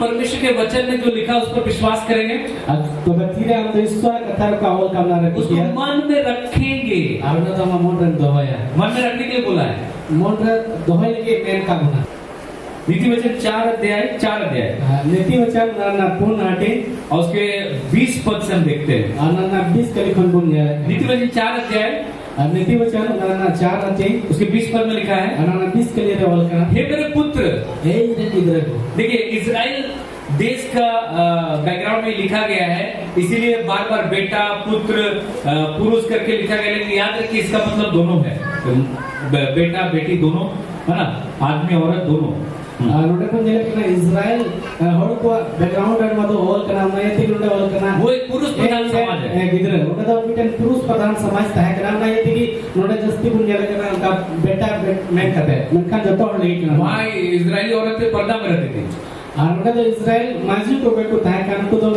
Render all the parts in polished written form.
परमेश्वर के वचन में जो लिखा उस पर विश्वास करेंगे, तो बतीरे हम तो ईश्वर कथा का अवल काम ना उसको रखिए मन में रखेंगे। आपने तो हम मन रख दोया मन में रखने के लिए बोला है। मन रख दोया के मेन काम ना नीति वचन 4 अध्याय नीति वचन ना पूर्ण आटे और उसके 20 पद से हम देखते हैं। ना 20 के लिखन बुन जाए नीति वचन 4 अध्याय नीति वचन ना 4 आटे उसके 20 पद में लिखा है, ना 20 के लिए अवल का हे मेरे पुत्र। हे इधर को देखिए इजराइल देश का बैकग्राउंड में लिखा गया है, इसीलिए बार बार बेटा पुत्र पुरुष करके लिखा गया, लेकिन याद रखिए इसका मतलब दोनों है, बेटा बेटी दोनों है ना, आदमी औरत दोनों। नोडे को जेले इजराइल हर को बैकग्राउंड रे मतो होल कना नय ति नोडे होल कना वो एक पुरुष प्रधान समाज है। गिदरे ओटा तो मिटन पुरुष प्रधान समाज ताहे कना नय ति की नोडे जस्ती बुन जेले कना उनका बेटा मैं करते मनखा जतो हर लगी कना वहां इजरायली औरतें पर्दा में रहती थी। नोडे तो इजराइल माजी को बेको ताहे कना को तो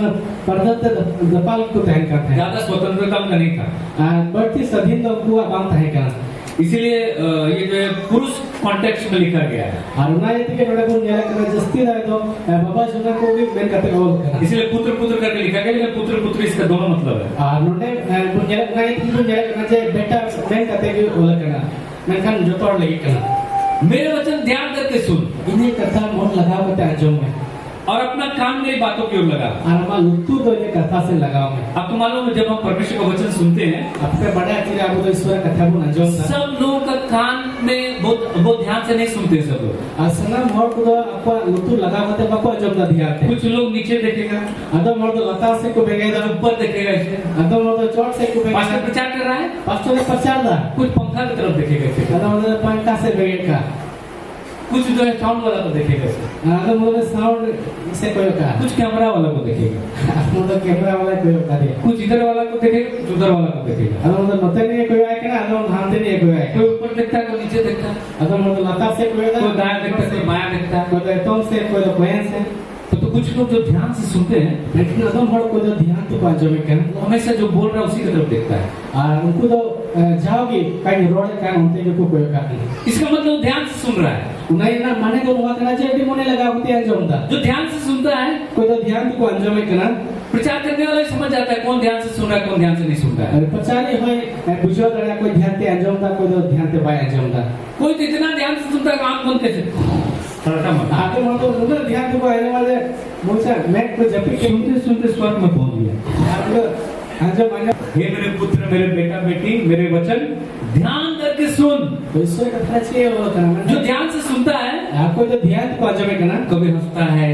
पर्दा ते दपाल को ताहे करते ज्यादा स्वतंत्रता का नहीं था, बढ़ती स्वाधीन तो को बाम ताहे कना, इसीलिए ये जो है पुरुष कॉन्टेक्स्ट में लिखा गया है। और ना ये कि नोडे को जेले कना जस्ती रहे तो बाबा जुना को भी मैं करते होल कना, इसलिए पुत्र पुत्र करके लिखा गया, लेकिन पुत्र पुत्र इसका दोनों मतलब है। नोडे जेले ना ये कि जेले कना जे बेटा मैं करते के होल कना मनखा जतो हर लगी कना। मेरे वचन ध्यान करके सुन, इन्हें कथा मन लगा बता आजम में और अपना काम मेरी बातों की ओर लगा। आरमा लुत्तू तो ये कथा से लगाओ में। अब तो मालूम है जब हम परमेश्वर का वचन सुनते हैं, अपने बड़े अकेले आप तो ईश्वर कथा को नजों था। सब लोगों का कान में बहुत ध्यान से नहीं सुनते सब लोग। असना मोर को तो आपका लुत्तू लगा बते बाको जब ना ध्यान थे। कुछ लोग नीचे देखेगा, अदो मोर तो लता से को बेगेगा, ऊपर देखेगा ऐसे। अदो मोर तो चोट से को बेगेगा। पास्टर प्रचार कर रहा है, पास्टर ने प्रचार दा। कुछ पंखा की तरफ देखेगा ऐसे। अदो मोर पंखा से बेगेगा। कुछ जो है साउंड वाला को देखेगा ऐसे। अदो मोर साउंड से कोई का। कुछ कैमरा वाला को देखेगा। मोर तो कैमरा वाला कोई का दे। कुछ इधर वाला को देखेगा, कुछ उधर वाला को देखेगा। अदो मोर मते नहीं कोई आए ना, अदो हाथ नहीं कोई आए। कोई ऊपर देखता है, कोई नीचे देखता है। अदो मोर लता से कोई कोई दायां देखता है, कोई बायां देखता है। कोई तो से कोई तो कोयन से। तो कुछ लोग जो ध्यान से सुनते हैं, लेकिन अदम हर को जो ध्यान तो पाजो में कर वो हमेशा जो बोल रहा है उसी की तरफ देखता है। और उनको तो जाओगे कहीं रोड का होते जो कोई का नहीं, इसका मतलब ध्यान से सुन रहा है। नहीं ना माने को हुआ करना चाहिए मोने लगा होते हैं जमदा जो ध्यान से सुनता है, कोई तो ध्यान को अंजो में करना। प्रचार करने वाला समझ जाता है कौन ध्यान से सुन रहा है, कौन ध्यान से नहीं सुन रहा है। अरे प्रचारी होए बुझो दड़ा कोई ध्यान ते अंजमदा, कोई तो ध्यान ते बाय अंजमदा। कोई तो इतना ध्यान से सुनता है कि आंख बंद कैसे फरटा मत। आगे मन तो उधर ध्यान को आने वाले मुझसे मैं को जब भी सुनते सुनते स्वर्ग में पहुंच गया। आप लोग अंजो माने हे मेरे पुत्र, मेरे बेटा बेटी, मेरे वचन ध्यान करके सुन। ईश्वर का कथा चाहिए वो करना। जो ध्यान से सुनता है, आपको तो ध्यान को अंजो में करना। कभी हंसता है,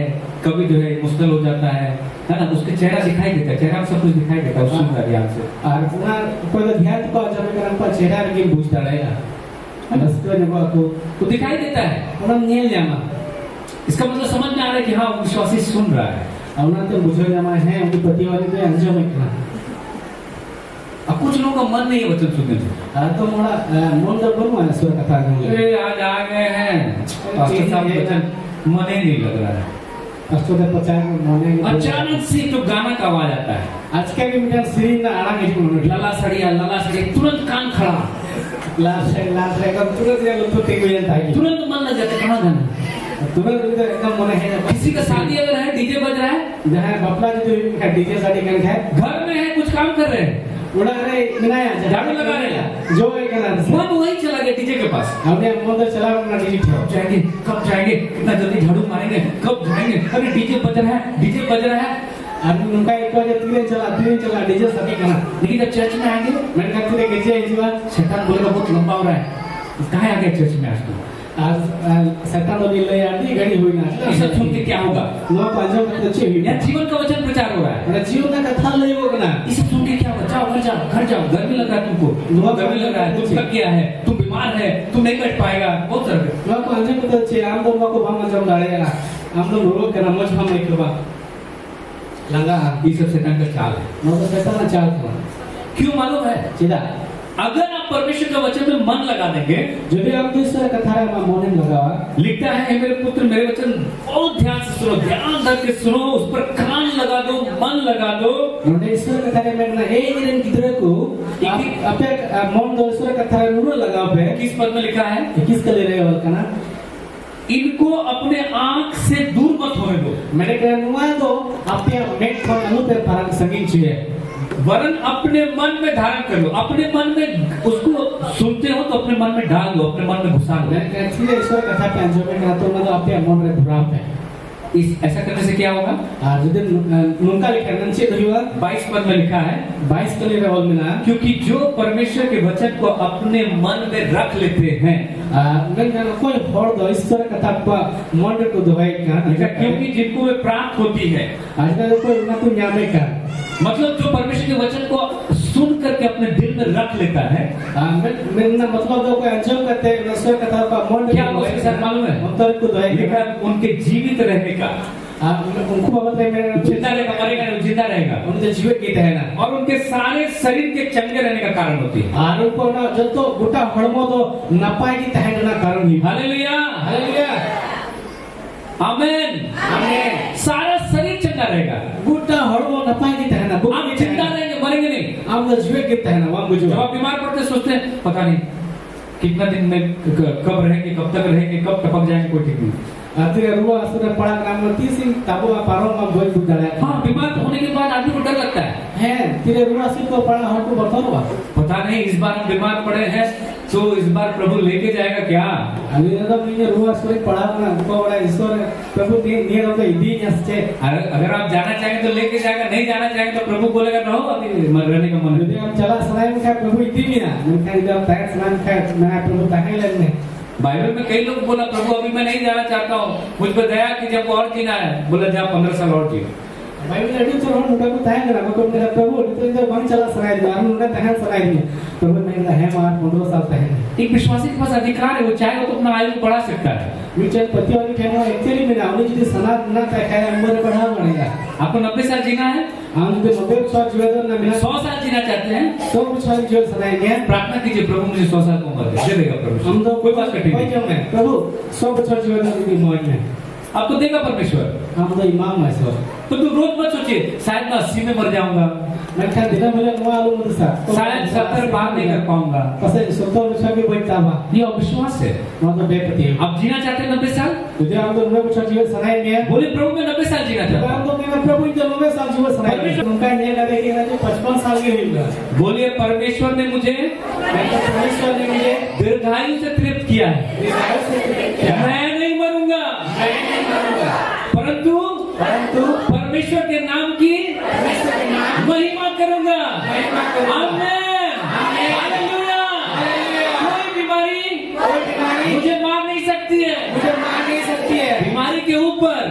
कभी जो है इमोशनल हो जाता है ना, उसके चेहरा दिखाई देता है, चेहरा में सब कुछ दिखाई देता है, सुनता है ध्यान से। और पुनः कोई तो ध्यान को अंजो में करना पर चेहरा भी बुझता रहेगा। बस को जब तो दिखाई देता है, उन्हें नील जामा। इसका मतलब समझ में आ रहा है कि हाँ वो विश्वासी सुन रहा है। उन्हें तो बुझो जामा है उनकी पति वाली तो अंजो में करना। अब कुछ लोगों का मन नहीं है वचन सुनने से। तो मोड़ा मन तो बोलूँ है ईश्वर कथा में। अरे आज आ गए हैं पास्टर साहब, वचन मन ही नहीं लग रहा है। पास्टर के प्रचार में मोने अचानक से तो गाना का आवाज आता है। आज के भी मिटन श्री ना आड़ा में जो लला सड़िया तुरंत कान खड़ा, लास्ट है कब तुरंत ये लोग तो ठीक हो जाता है। तुरंत मन लग जाता है कहाँ गाना। तुरंत एकदम मन है। किसी का शादी अगर है, डीजे बज रहा है, जहाँ बपला जी तो डीजे शादी कर है, घर में है, कुछ काम कर रहे हैं, उड़ा रहे बनाया झाड़ू लगा रहे हैं, जो है कहना मन वही चला गया डीजे के पास। हमने मन तो चला अपना डीजे कब जाएंगे, कितना जल्दी झाड़ू मारेंगे, कब जाएंगे। अरे डीजे बज रहा है। अभी उनका 1 बजे 3 चला डीजे शादी करना। लेकिन जब चर्च में आएंगे, मैंने कहा तेरे गजे इजवा शैतान बोलेगा बहुत लंबा हो रहा है, कहाँ आ गया चर्च में आज तो। आज शैतान वाली ले आती घड़ी हुई ना। ये सब सुन के क्या होगा, वो पांचों का तो चाहिए यहाँ जीवन का वचन प्रचार हो रहा है। मेरा जीवन का कथा ले वो ना। इसे सुन के क्या होगा, घर जाओ, गर्मी लग रहा है तुमको, गर्मी लग रहा है, तुम थक गया है, तुम बीमार है, तुम नहीं बैठ पाएगा, बहुत सारे। वो पांचों का तो चाहिए आम दोनों को भाव जम डालेगा, हम लोग रोक करना मुझ हम नहीं करवा लगा। ये सब शैतान का चाल है। वो तो शैतान चाल था। क्यों मालूम है? सीधा अगर आप परमेश्वर के वचन में मन लगा देंगे, जो भी आप ईश्वर कथा रे में मन लगावा, लिखता है मेरे पुत्र मेरे वचन बहुत ध्यान से सुनो, ध्यान करके सुनो, उस पर कान लगा दो, मन लगा दो। नोटे ईश्वर कथा रे में ना एक दिन किधर को आपे मन दो ईश्वर कथा रे नुरो लगाओ पे। किस पद में लिखा है? 21 के ले रहे हो करना। इनको अपने आंख से दूर मत होने दो। Mereka nuai tu apa yang make kau anu terparang sangin cie. वरन अपने मन में धारण कर लो, अपने मन में उसको सुनते हो तो अपने मन में डाल दो, अपने मन में घुसा लो। Mereka tidak ईश्वर कथा पे अंजोमे करते हो तो apa yang mau mereka berapa है. इस ऐसा करने से क्या होगा? Jadi nungka lihat nanti itu juga 22 पद में लिखा है 22 kali rawal mina. क्योंकि जो परमेश्वर के वचन को अपने मन में रख लेते हैं, Mereka कोई हर दो ईश्वर कथा पर मन को दोहाई kan. क्योंकि जिनको वे प्राप्त होती है, Ada कोई ना कोई न्यामे kan. मतलब जो परमेश्वर के वचन को सुन करके अपने दिल में रख लेता है, मैंने मतलब जो कोई अंजोम करते हैं ईश्वर कथा पर मन क्या उसके साथ मालूम है? अंतर को दोहाई लिखा उनके जीवित रहने का, उनको बाबत है मेरे जिंदा रहेगा, मरेगा नहीं, जिंदा रहेगा, उनके जीवित गीत है ना. और उनके सारे शरीर के चंगे रहने का कारण होती है। आरोप ना जब तो गुटा हड़मो तो नपाई की तहन ना कारण ही. Hallelujah, hallelujah. आमेन, आमेन. सारा शरीर चंगा रहेगा। गुटा हड़मो नपाई की तहन ना. आप जिंदा रहेंगे, मरेंगे नहीं। आप तो जीवित गीत है ना. वहाँ जब आप बीमार पड़ते सोचते हैं पता नहीं कितना दिन में कब रहेंगे, कब तक रहेंगे, कब टपक जाएंगे, कोई ठीक नहीं। आते रुआ असुर पड़ा ग्राम में 30 दिन ताबो पारो में बोल बुझ डाला. हाँ, बीमार होने के बाद आदमी को डर लगता है। तेरे रुआ से को पड़ा हर को बताओ. पता नहीं इस बार हम बीमार पड़े हैं तो इस बार प्रभु लेके जाएगा क्या? अभी तो मुझे रुआ असुर पड़ा ना को बड़ा ईश्वर प्रभु ने नियर तो इदी नसचे. अगर आप जाना चाहेंगे तो लेके जाएगा, नहीं जाना चाहेंगे तो प्रभु बोलेगा रहो, अभी रहने का मन यदि हम चला सलाह में क्या प्रभु इदी भी ना. मैं कहीं जब तय सलाह में क्या मैं प्रभु ताहे लगने. बाइबल में कई लोग बोला प्रभु अभी मैं नहीं जाना चाहता हूँ, मुझ पर दया की, जब और जीना है बोला जा 15 साल और जियो। बाइबल में एडिट चलो मुझे को ताहे ना को मेरा प्रभु तो जब बंद चला सलाह में हम उनका ताहे सलाह में प्रभु मैं है मार 15 साल ताहे. एक विश्वासी के पास अधिकार है, वो चाहे वो अपना आयु बढ़ा सकता है। विचार पति वाली कहना एक्चुअली में ना उन्हें जिस सलाह ना ताहे अंबर बढ़ा बढ़ेगा. आपको 90 साल जीना है, हम जो 90 साल जीवन ना मिला 100 साल जीना चाहते हैं, 100 साल जीवन सलाहेंगे. प्रार्थना कीजिए प्रभु मुझे 100 साल की उम्र दे देगा प्रभु। हम तो कोई बात कठिन कोई नहीं, क्यों है प्रभु 100 बच्चों जीवन की मौज में आपको देगा परमेश्वर। हम तो इमाम है सर. तो तू रोज मत सोचिए शायद मैं 80 में मर जाऊंगा, मैं क्या दिन मिले नो आलू मुझे सा शायद 70 पार नहीं कर पाऊंगा, कसै 70 वर्ष भी बैठता बा. ये अविश्वास है। वहां तो बेपति है. आप जीना चाहते हैं 90 साल, तुझे हम तो 90 बच्चों जीवन सलाहेंगे. बोले प्रभु मैं 90 साल जीना चाहता हम तो मेरा प्रभु जो 90 साल जीवन सलाहेंगे. उनका नहीं लगेगा जो 55 साल के होगा. हूँ। बोलिए परमेश्वर ने मुझे परमेश्वर ने मुझे दीर्घायु से तृप्त किया है, मैं नहीं मरूंगा, परंतु परमेश्वर के नाम की महिमा करूंगा। आमीन, हालेलुया। कोई बीमारी मुझे मार नहीं सकती है, बीमारी के ऊपर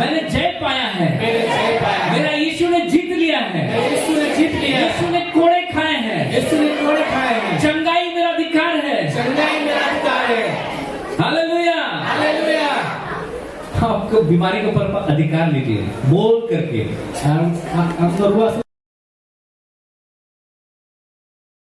मैंने जय पाया है, मेरा यीशु ने जीत लिया है, यीशु ने कोड़े खाए हैं, चंगाई मेरा अधिकार है। हालेलुया। आपको बीमारी के ऊपर अधिकार लीजिए बोल करके। हम तो